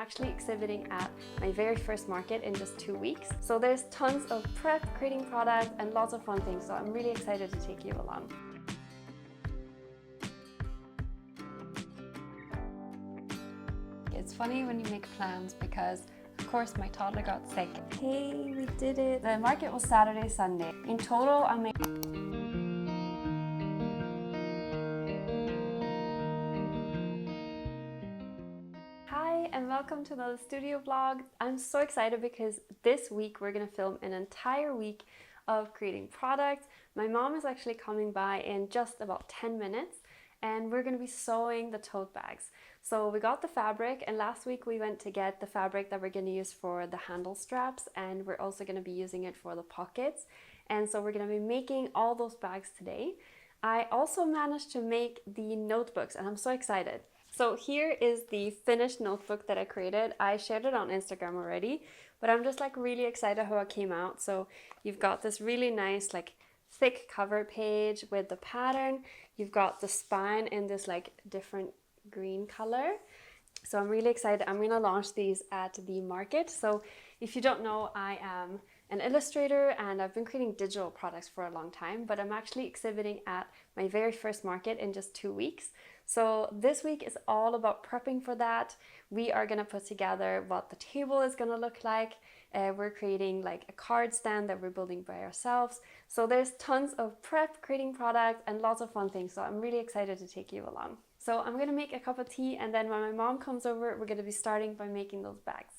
actually exhibiting at my very first market in just 2 weeks. So there's tons of prep, creating products, and lots of fun things. So I'm really excited to take you along. It's funny when you make plans because of course my toddler got sick. Hey, we did it. The market was Saturday, Sunday. In total, I made Hi and welcome to another studio vlog. I'm so excited because this week we're gonna film an entire week of creating products. My mom is actually coming by in just about 10 minutes and we're gonna be sewing the tote bags. So we got the fabric, and last week we went to get the fabric that we're gonna use for the handle straps, and we're also gonna be using it for the pockets. And so we're gonna be making all those bags today. I also managed to make the notebooks and I'm so excited. So here is the finished notebook that I created. I shared it on Instagram already, but I'm just like really excited how it came out. So you've got this really nice like thick cover page with the pattern. You've got the spine in this like different green color. So I'm really excited. I'm gonna launch these at the market. So if you don't know, I am an illustrator and I've been creating digital products for a long time, but I'm actually exhibiting at my very first market in just 2 weeks. So this week is all about prepping for that. We are gonna put together what the table is gonna look like. We're creating like a card stand that we're building by ourselves. So there's tons of prep, creating products, and lots of fun things. So I'm really excited to take you along. So I'm gonna make a cup of tea, and then when my mom comes over, we're gonna be starting by making those bags.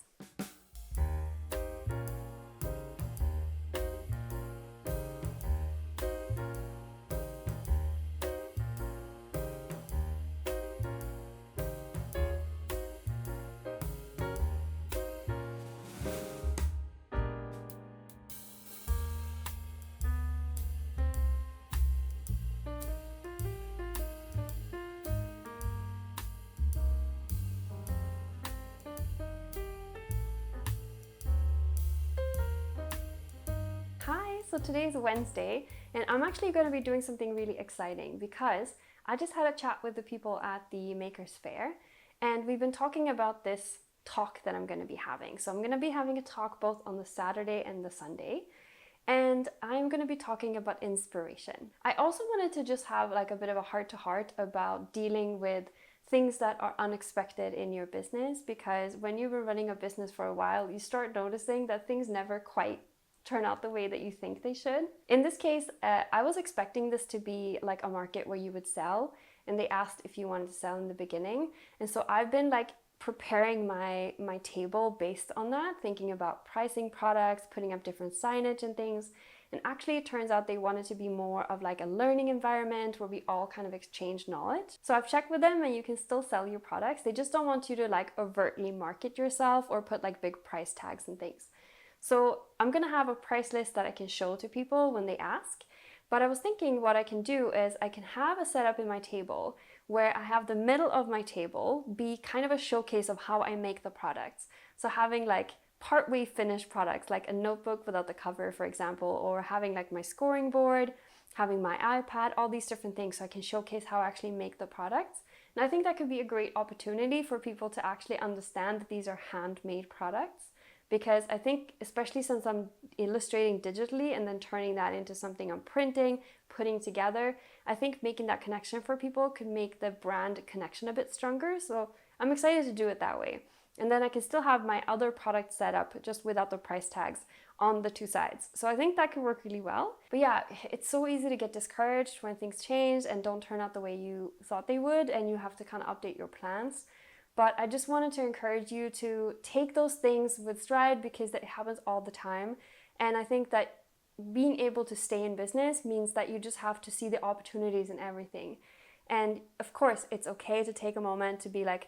Hi, so today is Wednesday and I'm actually going to be doing something really exciting because I just had a chat with the people at the Makers Fair and we've been talking about this talk that I'm going to be having. So I'm going to be having a talk both on the Saturday and the Sunday, and I'm going to be talking about inspiration. I also wanted to just have like a bit of a heart-to-heart about dealing with things that are unexpected in your business, because when you've been running a business for a while, you start noticing that things never quite turn out the way that you think they should. In this case, I was expecting this to be like a market where you would sell, and they asked if you wanted to sell in the beginning. And so I've been like preparing my table based on that, thinking about pricing products, putting up different signage and things. And actually it turns out they wanted to be more of like a learning environment where we all kind of exchange knowledge. So I've checked with them and you can still sell your products. They just don't want you to like overtly market yourself or put like big price tags and things. So I'm gonna have a price list that I can show to people when they ask. But I was thinking what I can do is I can have a setup in my table where I have the middle of my table be kind of a showcase of how I make the products. So having like partway finished products, like a notebook without the cover, for example, or having like my scoring board, having my iPad, all these different things so I can showcase how I actually make the products. And I think that could be a great opportunity for people to actually understand that these are handmade products. Because I think, especially since I'm illustrating digitally and then turning that into something I'm printing, putting together, I think making that connection for people could make the brand connection a bit stronger. So I'm excited to do it that way. And then I can still have my other product set up just without the price tags on the two sides. So I think that could work really well. But yeah, it's so easy to get discouraged when things change and don't turn out the way you thought they would, and you have to kind of update your plans. But I just wanted to encourage you to take those things with stride because it happens all the time. And I think that being able to stay in business means that you just have to see the opportunities in everything. And of course, it's okay to take a moment to be like,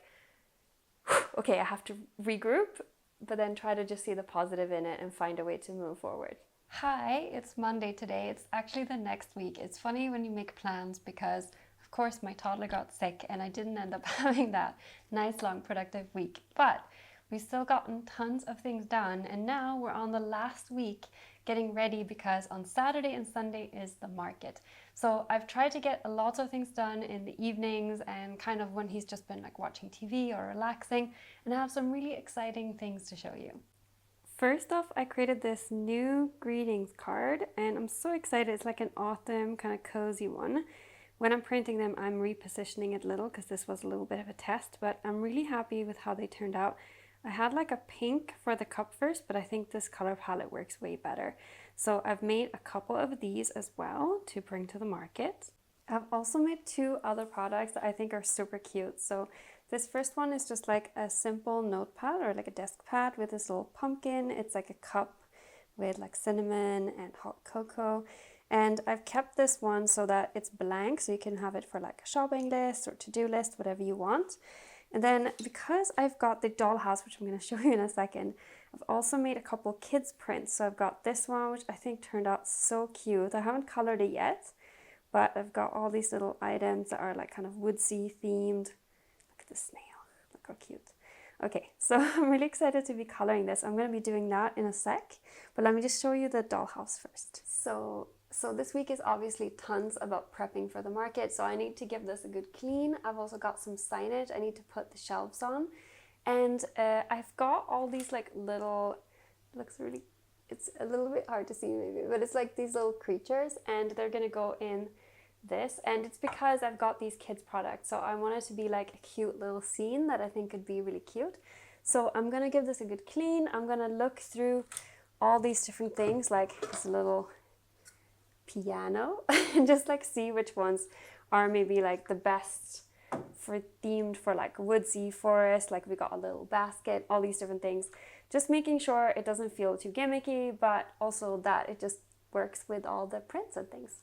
okay, I have to regroup, but then try to just see the positive in it and find a way to move forward. Hi, it's Monday today. It's actually the next week. It's funny when you make plans because of course my toddler got sick and I didn't end up having that nice long productive week, but we've still gotten tons of things done, and now we're on the last week getting ready because on Saturday and Sunday is the market. So I've tried to get a lot of things done in the evenings and kind of when he's just been like watching TV or relaxing, and I have some really exciting things to show you. First off, I created this new greetings card and I'm so excited. It's like an autumn kind of cozy one. When I'm printing them, I'm repositioning it a little because this was a little bit of a test, but I'm really happy with how they turned out. I had like a pink for the cup first, but I think this color palette works way better. So I've made a couple of these as well to bring to the market. I've also made 2 other products that I think are super cute. So this first one is just like a simple notepad or like a desk pad with this little pumpkin. It's like a cup with like cinnamon and hot cocoa. And I've kept this one so that it's blank, so you can have it for like a shopping list or to-do list, whatever you want. And then because I've got the dollhouse, which I'm going to show you in a second, I've also made a couple kids prints. So I've got this one, which I think turned out so cute. I haven't colored it yet, but I've got all these little items that are like kind of woodsy themed. Look at the snail, look how cute. Okay, so I'm really excited to be coloring this. I'm going to be doing that in a sec, but let me just show you the dollhouse first. So this week is obviously tons about prepping for the market, so I need to give this a good clean. I've also got some signage I need to put the shelves on, and I've got all these like little, it's a little bit hard to see maybe, but it's like these little creatures, and they're gonna go in this, and it's because I've got these kids products, so I want it to be like a cute little scene that I think could be really cute. So I'm gonna give this a good clean. I'm gonna look through all these different things, like this little piano and just like see which ones are maybe like the best for themed for like woodsy forest. Like we got a little basket, all these different things, just making sure it doesn't feel too gimmicky, but also that it just works with all the prints and things.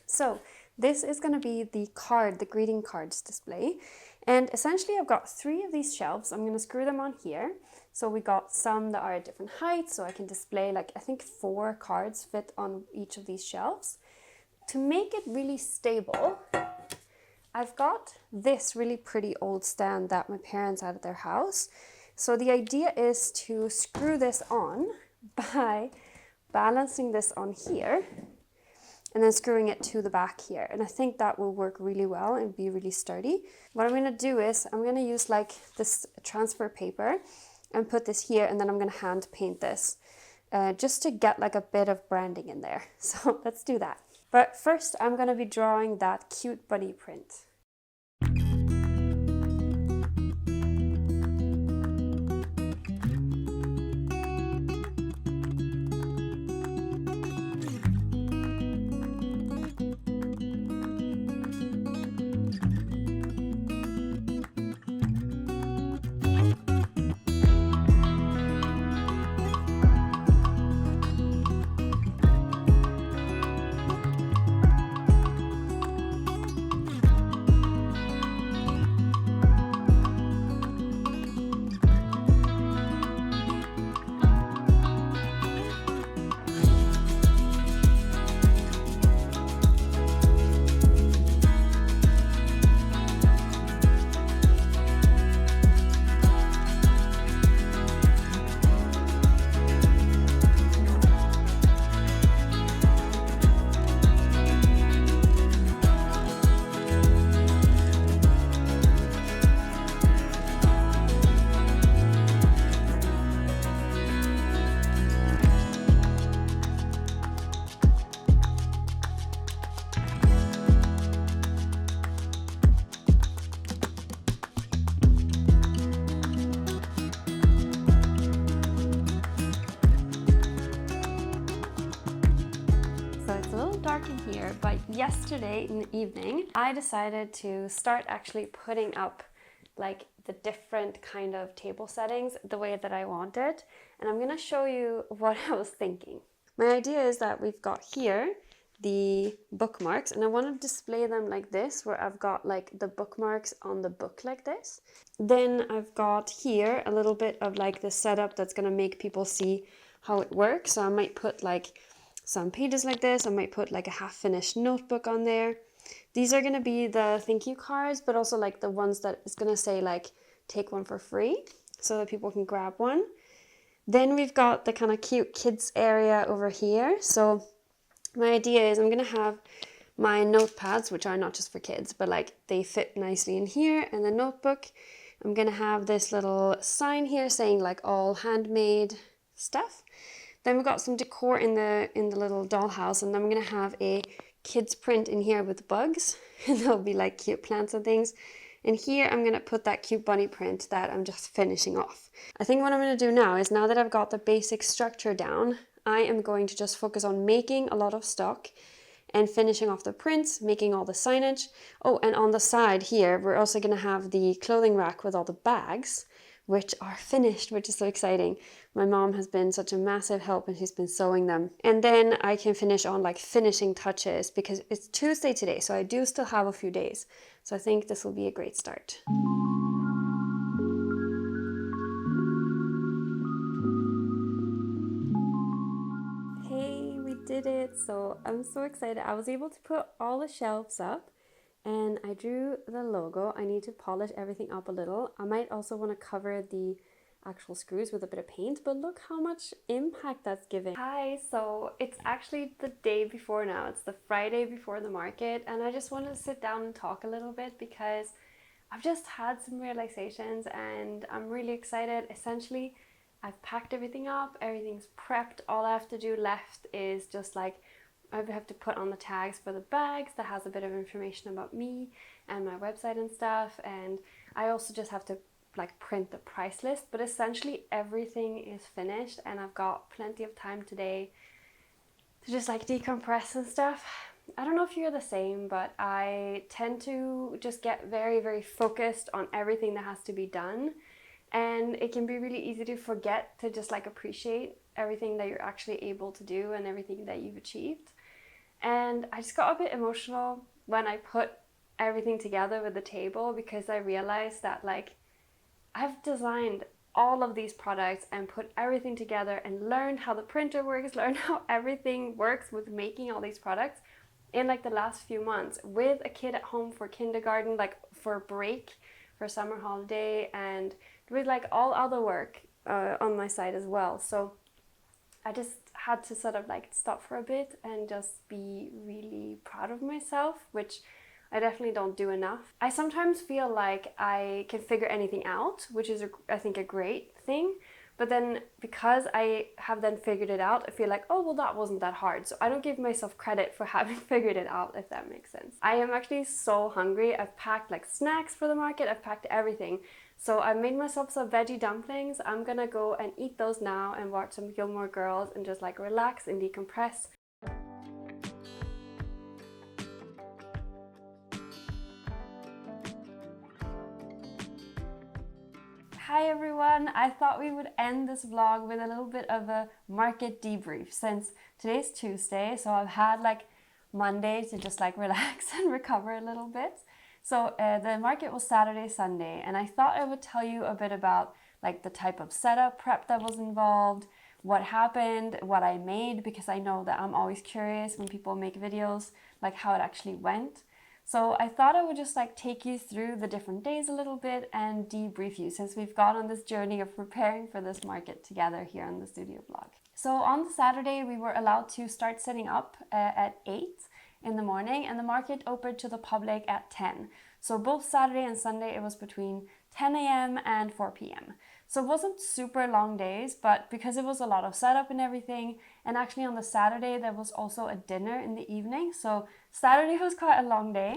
So this is going to be the greeting cards display, and essentially I've got 3 of these shelves. I'm going to screw them on here. So we got some that are at different heights, so I can display like I think 4 cards fit on each of these shelves. To make it really stable, I've got this really pretty old stand that my parents had at their house. So the idea is to screw this on by balancing this on here and then screwing it to the back here. And I think that will work really well and be really sturdy. What I'm going to do is I'm going to use like this transfer paper and put this here, and then I'm going to hand paint this just to get like a bit of branding in there. So let's do that. But first I'm going to be drawing that cute bunny print. in here, but yesterday in the evening, I decided to start actually putting up like the different kind of table settings the way that I wanted. And I'm gonna show you what I was thinking. My idea is that we've got here the bookmarks, and I want to display them like this, where I've got like the bookmarks on the book like this. Then I've got here a little bit of like the setup that's gonna make people see how it works. So I might put like some pages like this. I might put like a half-finished notebook on there. These are gonna be the thank you cards, but also like the ones that is gonna say like take one for free, so that people can grab one. Then we've got the kind of cute kids area over here. So my idea is I'm gonna have my notepads, which are not just for kids, but like they fit nicely in here, and the notebook. I'm gonna have this little sign here saying like all handmade stuff. Then we've got some decor in the little dollhouse, and then I'm gonna have a kids print in here with bugs, and there'll be like cute plants and things. And here I'm gonna put that cute bunny print that I'm just finishing off. I think what I'm gonna do now is, now that I've got the basic structure down, I am going to just focus on making a lot of stock and finishing off the prints, making all the signage. Oh, and on the side here, we're also gonna have the clothing rack with all the bags, which are finished, which is so exciting. My mom has been such a massive help, and she's been sewing them. And then I can finish on like finishing touches, because it's Tuesday today, so I do still have a few days. So I think this will be a great start. Hey, we did it! So I'm so excited. I was able to put all the shelves up, and I drew the logo. I need to polish everything up a little. I might also want to cover the actual screws with a bit of paint, but look how much impact that's giving. Hi, so it's actually the day before now. It's the Friday before the market, and I just wanted to sit down and talk a little bit because I've just had some realizations and I'm really excited. Essentially, I've packed everything up, everything's prepped. All I have to do left is just like, I have to put on the tags for the bags that has a bit of information about me and my website and stuff, and I also just have to like print the price list. But essentially everything is finished, and I've got plenty of time today to just like decompress and stuff. I don't know if you're the same, but I tend to just get very, very focused on everything that has to be done, and it can be really easy to forget to just like appreciate everything that you're actually able to do and everything that you've achieved. And I just got a bit emotional when I put everything together with the table, because I realized that like I've designed all of these products and put everything together and learned how the printer works, learned how everything works with making all these products in like the last few months, with a kid at home for kindergarten, like for break, for summer holiday, and with like all other work on my side as well. So I just had to sort of like stop for a bit and just be really proud of myself, which I definitely don't do enough. I sometimes feel like I can figure anything out, which is I think a great thing. But then because I have then figured it out, I feel like, oh, well, that wasn't that hard. So I don't give myself credit for having figured it out, if that makes sense. I am actually so hungry. I've packed like snacks for the market. I've packed everything. So I made myself some veggie dumplings. I'm gonna go and eat those now and watch some Gilmore Girls and just like relax and decompress. Hi everyone! I thought we would end this vlog with a little bit of a market debrief, since today's Tuesday, so I've had like Monday to just like relax and recover a little bit. So the market was Saturday, Sunday, and I thought I would tell you a bit about like the type of setup prep that was involved, what happened, what I made, because I know that I'm always curious when people make videos, like how it actually went. So I thought I would just like take you through the different days a little bit and debrief you, since we've gone on this journey of preparing for this market together here on the studio vlog. So on the Saturday, we were allowed to start setting up at 8 in the morning, and the market opened to the public at 10. So both Saturday and Sunday, it was between 10 a.m. and 4 p.m. So it wasn't super long days, but because it was a lot of setup and everything, and actually on the Saturday there was also a dinner in the evening, so Saturday was quite a long day.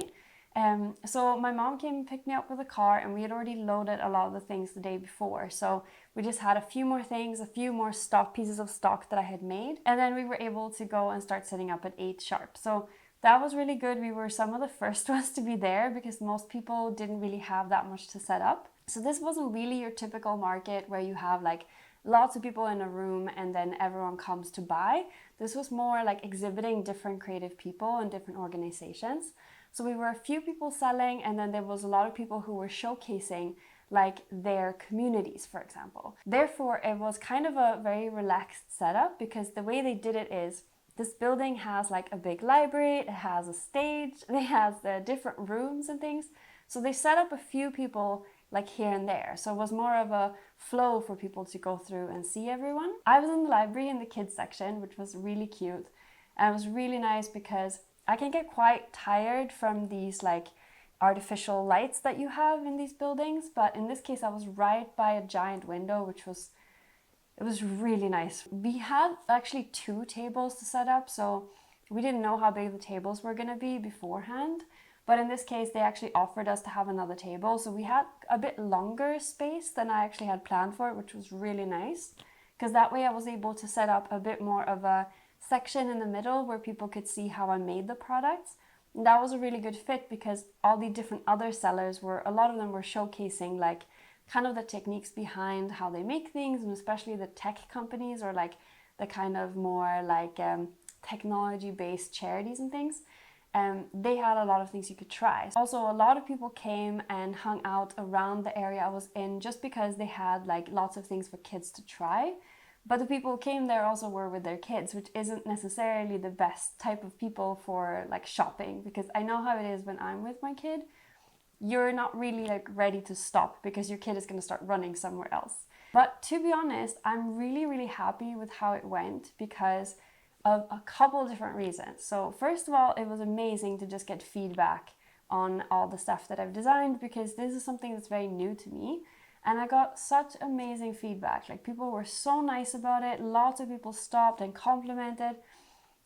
So my mom came and picked me up with a car, and we had already loaded a lot of the things the day before. So we just had a few more things, a few more pieces of stock that I had made, and then we were able to go and start setting up at 8 sharp. So that was really good. We were some of the first ones to be there because most people didn't really have that much to set up. So this wasn't really your typical market where you have like lots of people in a room and then everyone comes to buy. This was more like exhibiting different creative people and different organizations. So we were a few people selling, and then there was a lot of people who were showcasing like their communities, for example. Therefore, it was kind of a very relaxed setup, because the way they did it is, this building has like a big library, it has a stage, it has the different rooms and things. So they set up a few people like here and there. So it was more of a flow for people to go through and see everyone. I was in the library in the kids section, which was really cute. And it was really nice because I can get quite tired from these like artificial lights that you have in these buildings. But in this case, I was right by a giant window, it was really nice. We had actually 2 tables to set up, so we didn't know how big the tables were gonna be beforehand. But in this case, they actually offered us to have another table. So we had a bit longer space than I actually had planned for, which was really nice. Because that way I was able to set up a bit more of a section in the middle where people could see how I made the products. And that was a really good fit because all the different other sellers a lot of them were showcasing like kind of the techniques behind how they make things, and especially the tech companies or like the kind of more like technology-based charities and things. They had a lot of things you could try. Also, a lot of people came and hung out around the area I was in just because they had like lots of things for kids to try. But the people who came there also were with their kids, which isn't necessarily the best type of people for like shopping, because I know how it is when I'm with my kid. You're not really like ready to stop because your kid is going to start running somewhere else. But to be honest, I'm really, really happy with how it went because of a couple different reasons. So first of all, it was amazing to just get feedback on all the stuff that I've designed because this is something that's very new to me. And I got such amazing feedback. Like people were so nice about it. Lots of people stopped and complimented.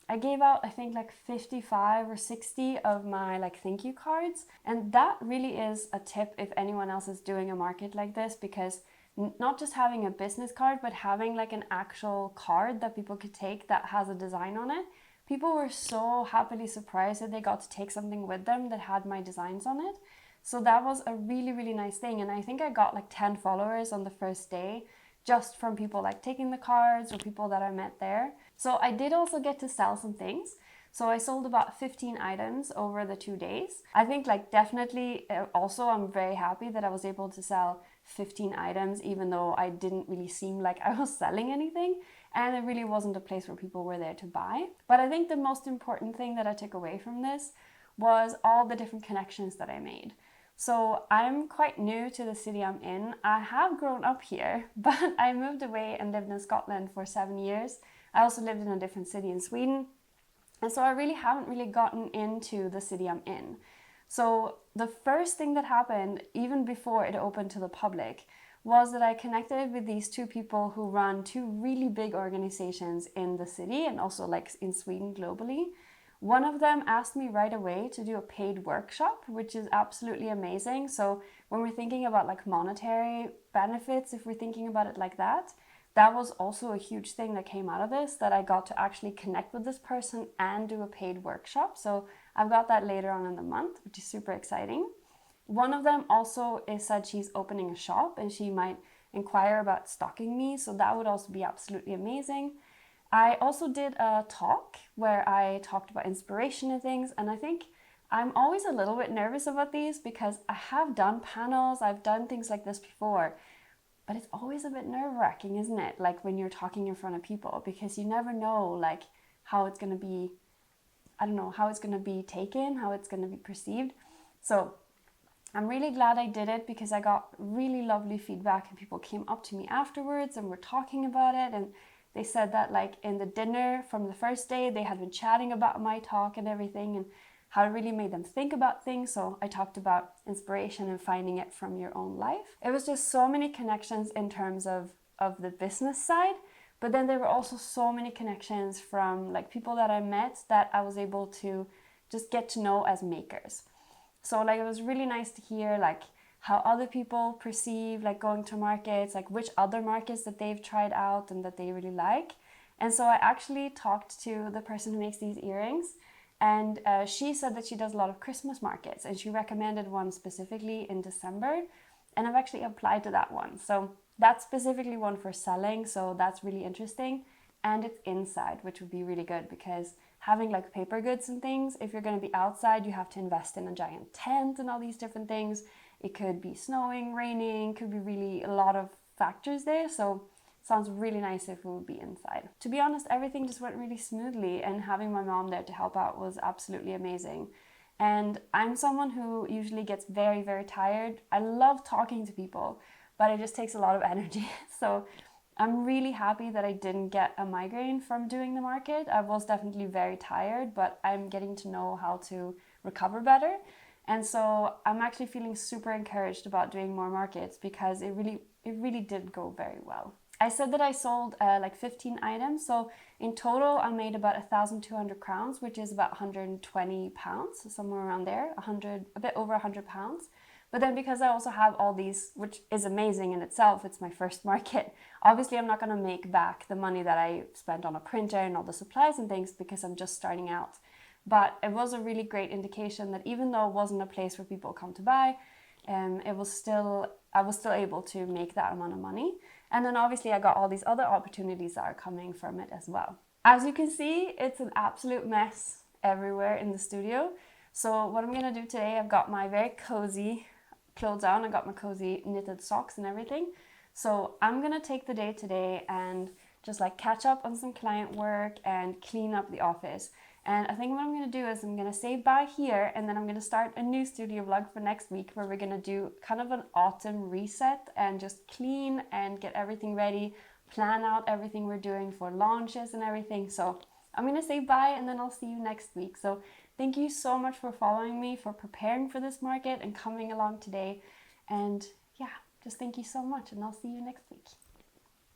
I gave out, I think, like 55 or 60 of my like thank you cards. And that really is a tip if anyone else is doing a market like this, because not just having a business card, but having like an actual card that people could take that has a design on it. People were so happily surprised that they got to take something with them that had my designs on it. So that was a really, really nice thing. And I think I got like 10 followers on the first day just from people like taking the cards or people that I met there. So I did also get to sell some things. So I sold about 15 items over the 2 days. I think like definitely also I'm very happy that I was able to sell 15 items even though I didn't really seem like I was selling anything and it really wasn't a place where people were there to buy. But I think the most important thing that I took away from this was all the different connections that I made. So I'm quite new to the city I'm in. I have grown up here, but I moved away and lived in Scotland for 7 years. I also lived in a different city in Sweden. And so I really haven't really gotten into the city I'm in. So the first thing that happened, even before it opened to the public, was that I connected with these 2 people who run 2 really big organizations in the city and also like in Sweden globally. One of them asked me right away to do a paid workshop, which is absolutely amazing. So when we're thinking about like monetary benefits, if we're thinking about it like that, that was also a huge thing that came out of this, that I got to actually connect with this person and do a paid workshop. So I've got that later on in the month, which is super exciting. One of them also said she's opening a shop and she might inquire about stocking me. So that would also be absolutely amazing. I also did a talk where I talked about inspiration and things, and I think I'm always a little bit nervous about these because I have done panels, I've done things like this before, but it's always a bit nerve-wracking, isn't it? Like when you're talking in front of people, because you never know like how it's going to be, I don't know, how it's going to be taken, how it's going to be perceived. So I'm really glad I did it because I got really lovely feedback and people came up to me afterwards and were talking about it, and they said that like in the dinner from the first day, they had been chatting about my talk and everything and how it really made them think about things. So I talked about inspiration and finding it from your own life. It was just so many connections in terms of the business side, but then there were also so many connections from like people that I met that I was able to just get to know as makers. So like it was really nice to hear like how other people perceive like going to markets, like which other markets that they've tried out and that they really like. And so I actually talked to the person who makes these earrings, and she said that she does a lot of Christmas markets and she recommended one specifically in December, and I've actually applied to that one. So that's specifically one for selling, so that's really interesting. And it's inside, which would be really good because having like paper goods and things, if you're going to be outside, you have to invest in a giant tent and all these different things. It could be snowing, raining, could be really a lot of factors there. So it sounds really nice if we would be inside. To be honest, everything just went really smoothly, and having my mom there to help out was absolutely amazing. And I'm someone who usually gets very, very tired. I love talking to people, but it just takes a lot of energy. So I'm really happy that I didn't get a migraine from doing the market. I was definitely very tired, but I'm getting to know how to recover better. And so I'm actually feeling super encouraged about doing more markets because it really did go very well. I said that I sold like 15 items. So in total, I made about 1,200 crowns, which is about 120 pounds, so somewhere around there, a bit over 100 pounds. But then because I also have all these, which is amazing in itself, it's my first market. Obviously, I'm not going to make back the money that I spent on a printer and all the supplies and things because I'm just starting out. But it was a really great indication that even though it wasn't a place where people come to buy, I was still able to make that amount of money. And then obviously I got all these other opportunities that are coming from it as well. As you can see, it's an absolute mess everywhere in the studio. So what I'm gonna do today, I've got my very cozy clothes on, I got my cozy knitted socks and everything. So I'm gonna take the day today and just like catch up on some client work and clean up the office. And I think what I'm going to do is I'm going to say bye here, and then I'm going to start a new studio vlog for next week where we're going to do kind of an autumn reset and just clean and get everything ready, plan out everything we're doing for launches and everything. So I'm going to say bye and then I'll see you next week. So thank you so much for following me, for preparing for this market and coming along today. And yeah, just thank you so much, and I'll see you next week.